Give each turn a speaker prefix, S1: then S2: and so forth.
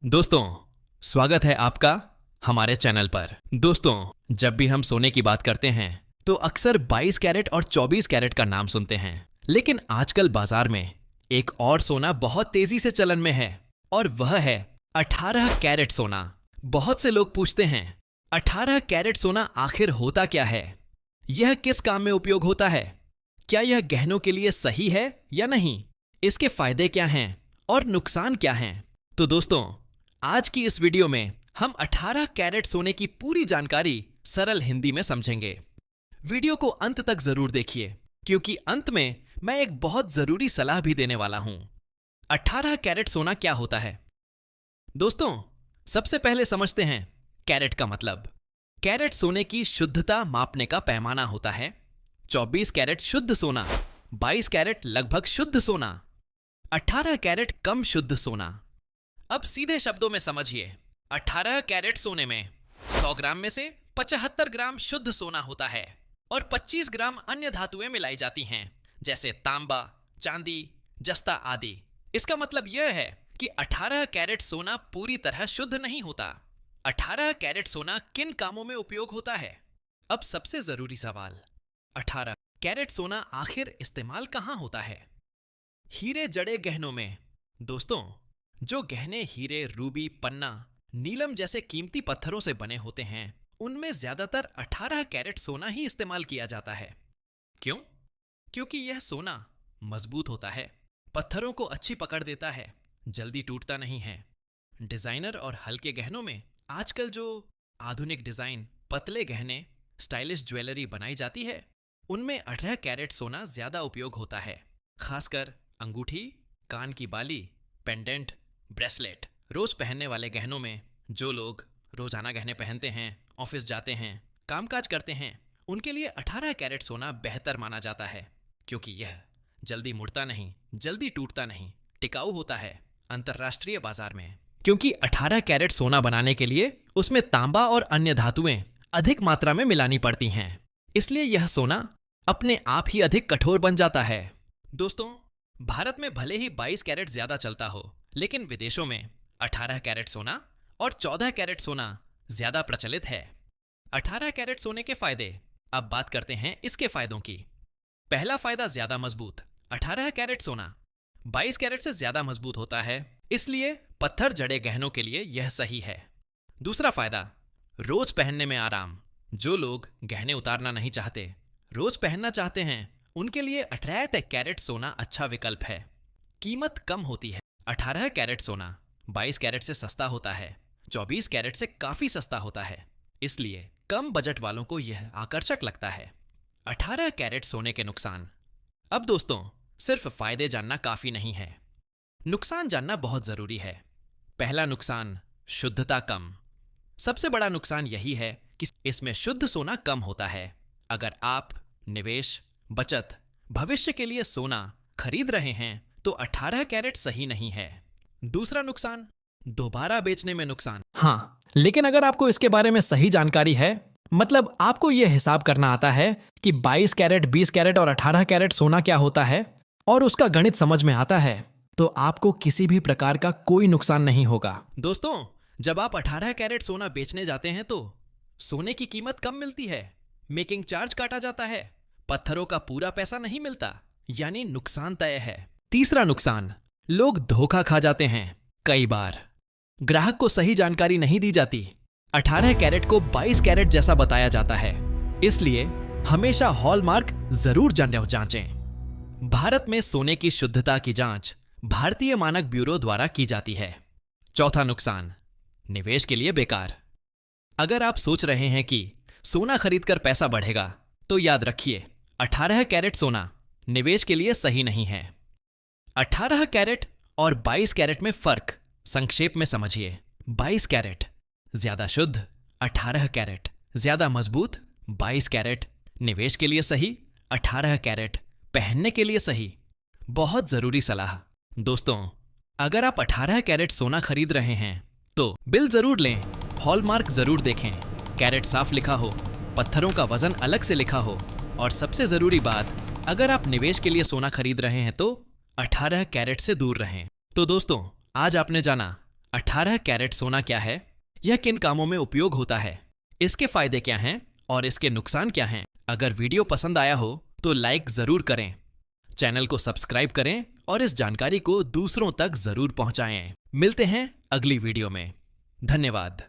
S1: दोस्तों, स्वागत है आपका हमारे चैनल पर। दोस्तों, जब भी हम सोने की बात करते हैं तो अक्सर 22 कैरेट और 24 कैरेट का नाम सुनते हैं, लेकिन आजकल बाजार में एक और सोना बहुत तेजी से चलन में है और वह है 18 कैरेट सोना। बहुत से लोग पूछते हैं, 18 कैरेट सोना आखिर होता क्या है? यह किस काम में उपयोग होता है? क्या यह गहनों के लिए सही है या नहीं? इसके फायदे क्या हैं और नुकसान क्या हैं? तो दोस्तों, आज की इस वीडियो में हम 18 कैरेट सोने की पूरी जानकारी सरल हिंदी में समझेंगे। वीडियो को अंत तक जरूर देखिए, क्योंकि अंत में मैं एक बहुत जरूरी सलाह भी देने वाला हूं। 18 कैरेट सोना क्या होता है? दोस्तों, सबसे पहले समझते हैं कैरेट का मतलब। कैरेट सोने की शुद्धता मापने का पैमाना होता है। 24 कैरेट शुद्ध सोना, 22 कैरेट लगभग शुद्ध सोना, 18 कैरेट कम शुद्ध सोना। अब सीधे शब्दों में समझिए, 18 कैरेट सोने में 100 ग्राम में से 75 ग्राम शुद्ध सोना होता है और 25 ग्राम अन्य धातुएं मिलाई जाती हैं, जैसे तांबा, चांदी, जस्ता आदि। इसका मतलब यह है कि 18 कैरेट सोना पूरी तरह शुद्ध नहीं होता। 18 कैरेट सोना किन कामों में उपयोग होता है? अब सबसे जरूरी सवाल, 18 कैरेट सोना आखिर इस्तेमाल कहाँ होता है? हीरे जड़े गहनों में। दोस्तों, जो गहने हीरे, रूबी, पन्ना, नीलम जैसे कीमती पत्थरों से बने होते हैं, उनमें ज्यादातर 18 कैरेट सोना ही इस्तेमाल किया जाता है। क्यों? क्योंकि यह सोना मजबूत होता है, पत्थरों को अच्छी पकड़ देता है, जल्दी टूटता नहीं है। डिजाइनर और हल्के गहनों में आजकल जो आधुनिक डिजाइन, पतले गहने, स्टाइलिश ज्वेलरी बनाई जाती है, उनमें 18 कैरेट सोना ज्यादा उपयोग होता है। खासकर अंगूठी, कान की बाली, पेंडेंट, ब्रेसलेट, रोज पहनने वाले गहनों में। जो लोग रोजाना गहने पहनते हैं, ऑफिस जाते हैं, कामकाज करते हैं, उनके लिए 18 कैरेट सोना बेहतर माना जाता है, क्योंकि यह जल्दी मुड़ता नहीं, जल्दी टूटता नहीं, टिकाऊ होता है अंतरराष्ट्रीय बाजार में। क्योंकि 18 कैरेट सोना बनाने के लिए उसमें तांबा और अन्य धातुएं अधिक मात्रा में मिलानी पड़ती हैं, इसलिए यह सोना अपने आप ही अधिक कठोर बन जाता है। दोस्तों, भारत में भले ही 22 कैरेट ज्यादा चलता हो, लेकिन विदेशों में 18 कैरेट सोना और 14 कैरेट सोना ज्यादा प्रचलित है। 18 कैरेट सोने के फायदे। अब बात करते हैं इसके फायदों की। पहला फायदा, ज्यादा मजबूत। 18 कैरेट सोना 22 कैरेट से ज्यादा मजबूत होता है, इसलिए पत्थर जड़े गहनों के लिए यह सही है। दूसरा फायदा, रोज पहनने में आराम। जो लोग गहने उतारना नहीं चाहते, रोज पहनना चाहते हैं, उनके लिए 18 कैरेट सोना अच्छा विकल्प है। कीमत कम होती है। 18 कैरेट सोना 22 कैरेट से सस्ता होता है, 24 कैरेट से काफी सस्ता होता है, इसलिए कम बजट वालों को यह आकर्षक लगता है। 18 कैरेट सोने के नुकसान। अब दोस्तों, सिर्फ फायदे जानना काफी नहीं है, नुकसान जानना बहुत जरूरी है। पहला नुकसान, शुद्धता कम। सबसे बड़ा नुकसान यही है कि इसमें शुद्ध सोना कम होता है। अगर आप निवेश, बचत, भविष्य के लिए सोना खरीद रहे हैं तो 18 कैरेट सही नहीं है। दूसरा नुकसान, दोबारा बेचने में नुकसान। हाँ, लेकिन अगर आपको इसके बारे में सही जानकारी है, मतलब आपको यह हिसाब करना आता है कि 22 कैरेट, 20 कैरेट और 18 कैरेट सोना क्या होता है और उसका गणित समझ में आता है, तो आपको किसी भी प्रकार का कोई नुकसान नहीं होगा। दोस्तों, जब आप 18 कैरेट सोना बेचने जाते हैं तो सोने की कीमत कम मिलती है, मेकिंग चार्ज काटा जाता है, पत्थरों का पूरा पैसा नहीं मिलता, यानी नुकसान तय है। तीसरा नुकसान, लोग धोखा खा जाते हैं। कई बार ग्राहक को सही जानकारी नहीं दी जाती। 18 कैरेट को 22 कैरेट जैसा बताया जाता है, इसलिए हमेशा हॉलमार्क जरूर जांचें। भारत में सोने की शुद्धता की जांच भारतीय मानक ब्यूरो द्वारा की जाती है। चौथा नुकसान, निवेश के लिए बेकार। अगर आप सोच रहे हैं कि सोना खरीदकर पैसा बढ़ेगा, तो याद रखिए, 18 कैरेट सोना निवेश के लिए सही नहीं है। 18 कैरेट और 22 कैरेट में फर्क संक्षेप में समझिए। 22 कैरेट ज्यादा शुद्ध, 18 कैरेट ज्यादा मजबूत। 22 कैरेट निवेश के लिए सही, 18 कैरेट पहनने के लिए सही। बहुत जरूरी सलाह। दोस्तों, अगर आप 18 कैरेट सोना खरीद रहे हैं तो बिल जरूर लें, हॉलमार्क जरूर देखें, कैरेट साफ लिखा हो, पत्थरों का वजन अलग से लिखा हो, और सबसे जरूरी बात, अगर आप निवेश के लिए सोना खरीद रहे हैं तो 18 कैरेट से दूर रहें। तो दोस्तों, आज आपने जाना 18 कैरेट सोना क्या है, यह किन कामों में उपयोग होता है, इसके फायदे क्या हैं और इसके नुकसान क्या हैं। अगर वीडियो पसंद आया हो तो लाइक जरूर करें, चैनल को सब्सक्राइब करें और इस जानकारी को दूसरों तक जरूर पहुंचाएं। मिलते हैं अगली वीडियो में। धन्यवाद।